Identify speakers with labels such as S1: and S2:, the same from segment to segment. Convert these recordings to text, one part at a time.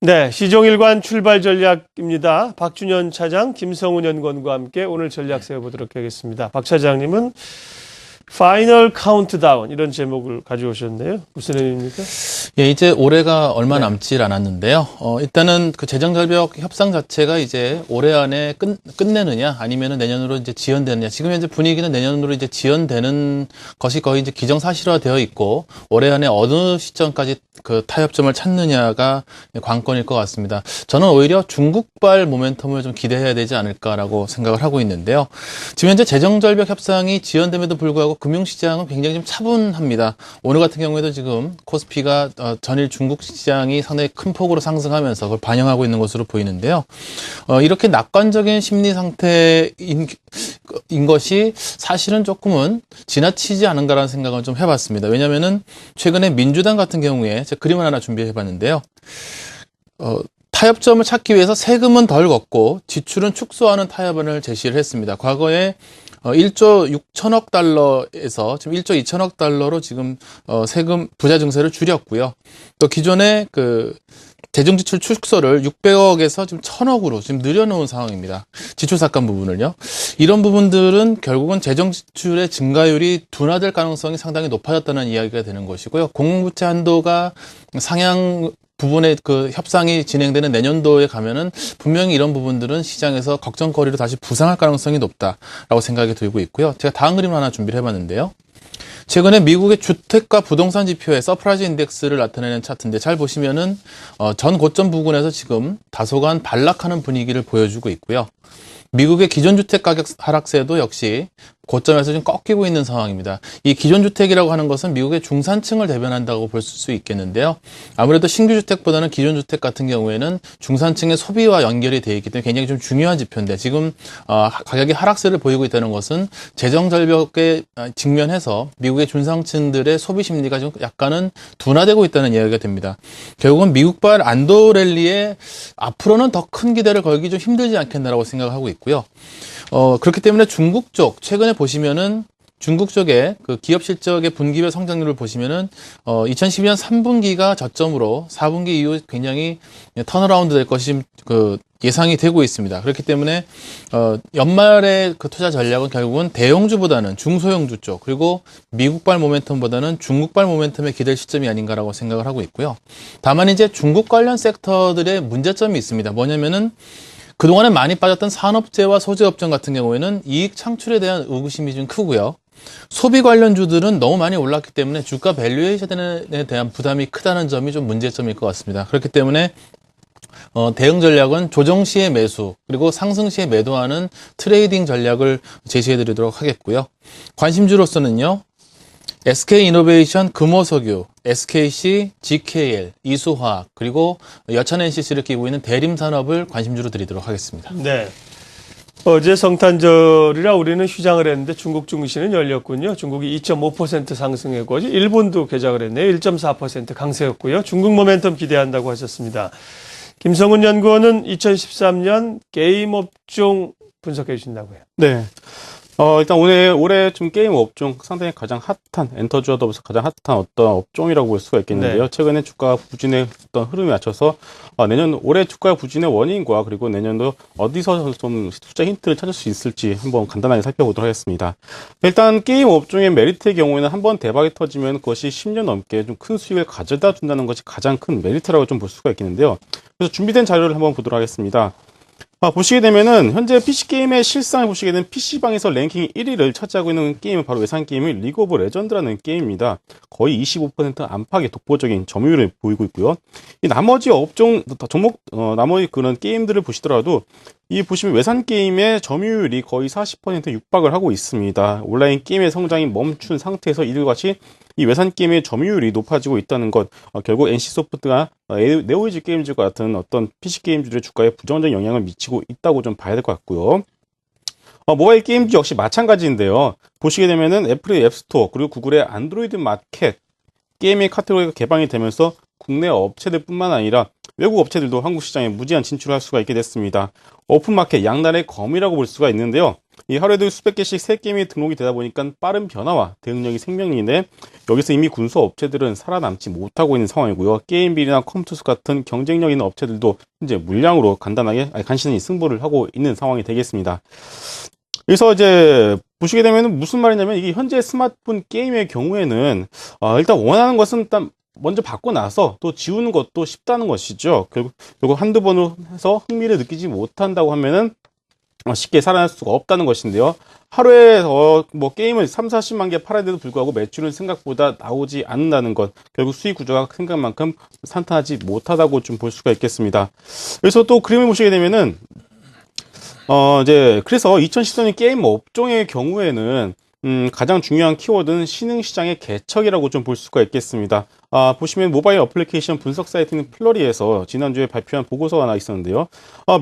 S1: 네, 시종일관 출발 전략입니다. 박준현 차장, 김성훈 연구원과 함께 오늘 전략 세워보도록 하겠습니다. 박 차장님은 파이널 카운트다운 이런 제목을 가져오셨네요. 무슨 의미입니까?
S2: 예, 이제 올해가 얼마 남지 않았는데요. 일단은 그 재정절벽 협상 자체가 이제 올해 안에 끝내느냐 아니면은 내년으로 이제 지연되느냐. 지금 현재 분위기는 내년으로 이제 지연되는 것이 거의 이제 기정사실화되어 있고 올해 안에 어느 시점까지 그 타협점을 찾느냐가 관건일 것 같습니다. 저는 오히려 중국발 모멘텀을 좀 기대해야 되지 않을까라고 생각을 하고 있는데요. 지금 현재 재정절벽 협상이 지연됨에도 불구하고 금융시장은 굉장히 좀 차분합니다. 오늘 같은 경우에도 지금 코스피가 전일 중국 시장이 상당히 큰 폭으로 상승하면서 그걸 반영하고 있는 것으로 보이는데요. 이렇게 낙관적인 심리 상태인 것이 사실은 조금은 지나치지 않은가라는 생각을 좀 해봤습니다. 왜냐면은 최근에 민주당 같은 경우에 제가 그림을 하나 준비해봤는데요. 타협점을 찾기 위해서 세금은 덜 걷고 지출은 축소하는 타협안을 제시를 했습니다. 과거에 1조 6천억 달러에서 지금 1조 2천억 달러로 지금 세금 부자 증세를 줄였고요. 또 기존의 그 재정 지출 축소를 600억에서 지금 1,000억으로 지금 늘려놓은 상황입니다. 지출 삭감 부분을요. 이런 부분들은 결국은 재정 지출의 증가율이 둔화될 가능성이 상당히 높아졌다는 이야기가 되는 것이고요. 공공부채 한도가 상향 부분의 그 협상이 진행되는 내년도에 가면은 분명히 이런 부분들은 시장에서 걱정거리로 다시 부상할 가능성이 높다라고 생각이 들고 있고요. 제가 다음 그림을 하나 준비를 해봤는데요. 최근에 미국의 주택과 부동산 지표의 서프라이즈 인덱스를 나타내는 차트인데 잘 보시면은 전 고점 부근에서 지금 다소간 반락하는 분위기를 보여주고 있고요. 미국의 기존 주택 가격 하락세도 역시 고점에서 좀 꺾이고 있는 상황입니다. 이 기존 주택이라고 하는 것은 미국의 중산층을 대변한다고 볼 수 있겠는데요. 아무래도 신규 주택보다는 기존 주택 같은 경우에는 중산층의 소비와 연결이 되어 있기 때문에 굉장히 좀 중요한 지표인데 지금 가격이 하락세를 보이고 있다는 것은 재정 절벽에 직면해서 미국의 중산층들의 소비 심리가 좀 약간은 둔화되고 있다는 이야기가 됩니다. 결국은 미국발 안도 랠리에 앞으로는 더 큰 기대를 걸기 좀 힘들지 않겠나라고 생각하고 있고요. 그렇기 때문에 중국 쪽 최근에 보시면은 중국 쪽에 그 기업 실적의 분기별 성장률을 보시면은 2012년 3분기가 저점으로 4분기 이후 굉장히 턴어라운드 될 것이 그 예상이 되고 있습니다. 그렇기 때문에 연말의 그 투자 전략은 결국은 대형주보다는 중소형주 쪽 그리고 미국발 모멘텀보다는 중국발 모멘텀에 기댈 시점이 아닌가라고 생각을 하고 있고요. 다만 이제 중국 관련 섹터들의 문제점이 있습니다. 뭐냐면은 그동안에 많이 빠졌던 산업재와 소재업종 같은 경우에는 이익 창출에 대한 의구심이 좀 크고요. 소비 관련주들은 너무 많이 올랐기 때문에 주가 밸류에이션에 대한 부담이 크다는 점이 좀 문제점일 것 같습니다. 그렇기 때문에 대응 전략은 조정 시에 매수 그리고 상승 시에 매도하는 트레이딩 전략을 제시해 드리도록 하겠고요. 관심주로서는요. SK이노베이션, 금호석유, SKC, GKL, 이수화학 그리고 여천 NCC를 끼고 있는 대림산업을 관심주로 드리도록 하겠습니다.
S1: 네. 어제 성탄절이라 우리는 휴장을 했는데 중국 증시는 열렸군요. 중국이 2.5% 상승했고 일본도 개장을 했네요. 1.4% 강세였고요. 중국 모멘텀 기대한다고 하셨습니다. 김성훈 연구원은 2013년 게임 업종 분석해 주신다고요.
S3: 네. 일단 올해 좀 게임 업종 상당히 가장 핫한 엔터주와 더불어서 가장 핫한 어떤 업종이라고 볼 수가 있겠는데요.
S1: 네.
S3: 최근에 주가 부진의 어떤 흐름에 맞춰서 올해 주가 부진의 원인과 그리고 내년도 어디서 좀 투자 힌트를 찾을 수 있을지 한번 간단하게 살펴보도록 하겠습니다. 일단 게임 업종의 메리트의 경우에는 한번 대박이 터지면 그것이 10년 넘게 좀 큰 수익을 가져다 준다는 것이 가장 큰 메리트라고 좀 볼 수가 있겠는데요. 그래서 준비된 자료를 한번 보도록 하겠습니다. 보시게 되면은 현재 PC게임의 실상을 보시게 되면 PC방에서 랭킹 1위를 차지하고 있는 게임은 바로 외산 게임인 리그 오브 레전드라는 게임입니다. 거의 25% 안팎의 독보적인 점유율을 보이고 있고요. 이 나머지 업종 종목 나머지 그런 게임들을 보시더라도 이 보시면 외산 게임의 점유율이 거의 40% 육박을 하고 있습니다. 온라인 게임의 성장이 멈춘 상태에서 이들과 같이 이 외산 게임의 점유율이 높아지고 있다는 것, 결국 NC소프트가 네오이즈 게임즈 같은 어떤 PC 게임즈들의 주가에 부정적인 영향을 미치고 있다고 좀 봐야 될 것 같고요. 모바일 게임즈 역시 마찬가지인데요. 보시게 되면은 애플의 앱스토어 그리고 구글의 안드로이드 마켓 게임의 카테고리가 개방이 되면서 국내 업체들뿐만 아니라 외국 업체들도 한국 시장에 무제한 진출할 수가 있게 됐습니다. 오픈마켓 양날의 검이라고 볼 수가 있는데요. 이 하루에도 수백 개씩 새 게임이 등록이 되다 보니까 빠른 변화와 대응력이 생명인데 여기서 이미 군수 업체들은 살아남지 못하고 있는 상황이고요. 게임빌이나 컴투스 같은 경쟁력 있는 업체들도 현재 물량으로 간신히 승부를 하고 있는 상황이 되겠습니다. 그래서 이제 보시게 되면 무슨 말이냐면 이게 현재 스마트폰 게임의 경우에는 일단 원하는 것은 일단 먼저 받고 나서 또 지우는 것도 쉽다는 것이죠. 결국 한두 번으로 해서 흥미를 느끼지 못한다고 하면은 쉽게 살아날 수가 없다는 것인데요. 하루에 뭐 게임을 3, 40만 개 팔아야 불구하고 매출은 생각보다 나오지 않는다는 것. 결국 수익 구조가 생각만큼 산탄하지 못하다고 좀 볼 수가 있겠습니다. 그래서 또 그림을 보시게 되면은 그래서 2014년 게임 업종의 경우에는 가장 중요한 키워드는 신흥시장의 개척이라고 좀 볼 수가 있겠습니다. 보시면 모바일 어플리케이션 분석 사이트인 플러리에서 지난주에 발표한 보고서가 하나 있었는데요.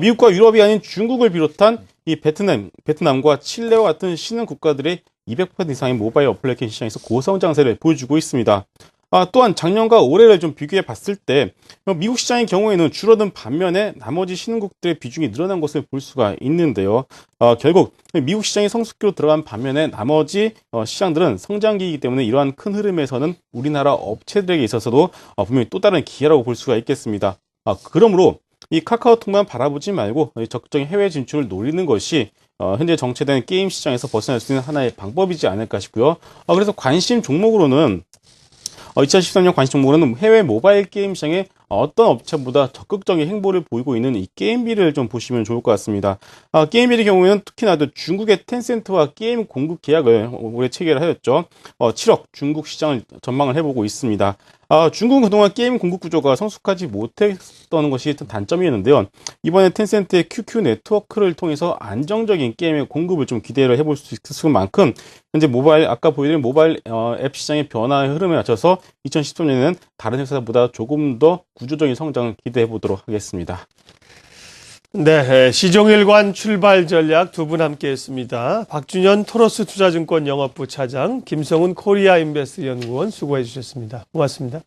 S3: 미국과 유럽이 아닌 중국을 비롯한 이 베트남과 칠레와 같은 신흥 국가들의 200% 이상의 모바일 어플리케이션 시장에서 고성장세를 보여주고 있습니다. 또한 작년과 올해를 좀 비교해 봤을 때 미국 시장의 경우에는 줄어든 반면에 나머지 신흥국들의 비중이 늘어난 것을 볼 수가 있는데요. 결국 미국 시장이 성숙기로 들어간 반면에 나머지 시장들은 성장기이기 때문에 이러한 큰 흐름에서는 우리나라 업체들에게 있어서도 분명히 또 다른 기회라고 볼 수가 있겠습니다. 그러므로 이 카카오톡만 바라보지 말고 적극적인 해외 진출을 노리는 것이 현재 정체된 게임 시장에서 벗어날 수 있는 하나의 방법이지 않을까 싶고요. 그래서 관심 종목으로는 2013년 관심 종목으로는 해외 모바일 게임 시장에 어떤 업체보다 적극적인 행보를 보이고 있는 이 게임비를 좀 보시면 좋을 것 같습니다. 게임비의 경우에는 특히나 중국의 텐센트와 게임 공급 계약을 올해 체결하였죠. 7억 중국 시장을 전망을 해보고 있습니다. 중국은 그동안 게임 공급 구조가 성숙하지 못했던 것이 단점이었는데요. 이번에 텐센트의 QQ 네트워크를 통해서 안정적인 게임의 공급을 좀 기대를 해볼 수 있을 만큼 현재 아까 보여드린 모바일 앱 시장의 변화의 흐름에 맞춰서 2013년에는 다른 회사보다 조금 더 구조적인 성장을 기대해 보도록 하겠습니다.
S1: 네, 시종일관 출발 전략 두 분 함께 했습니다. 박준현 토러스 투자증권 영업부 차장, 김성훈 코리아 인베스트 연구원 수고해 주셨습니다. 고맙습니다.